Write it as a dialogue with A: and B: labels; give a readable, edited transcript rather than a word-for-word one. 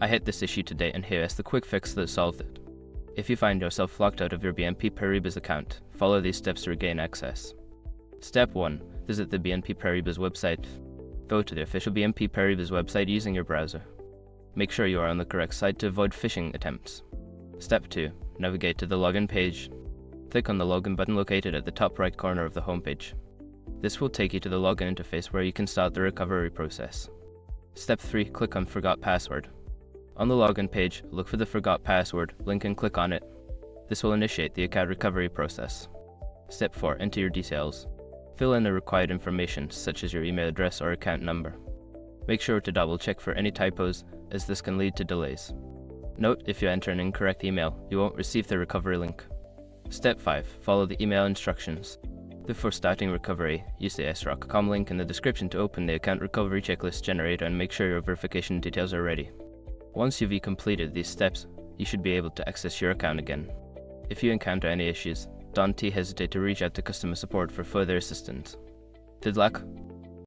A: I hit this issue today and here is the quick fix that solved it. If you find yourself locked out of your BNP Paribas account, follow these steps to regain access. Step 1. Visit the BNP Paribas website. Go to the official BNP Paribas website using your browser. Make sure you are on the correct site to avoid phishing attempts. Step 2. Navigate to the login page. Click on the login button located at the top right corner of the homepage. This will take you to the login interface where you can start the recovery process. Step 3. Click on Forgot Password. On the login page, look for the Forgot Password link and click on it. This will initiate the account recovery process. Step 4. Enter your details. Fill in the required information such as your email address or account number. Make sure to double check for any typos, as this can lead to delays. Note, if you enter an incorrect email, you won't receive the recovery link. Step 5. Follow the email instructions. Before starting recovery, use the sroc.com link in the description to open the account recovery checklist generator and make sure your verification details are ready. Once you've completed these steps, you should be able to access your account again. If you encounter any issues, don't hesitate to reach out to customer support for further assistance. Good luck!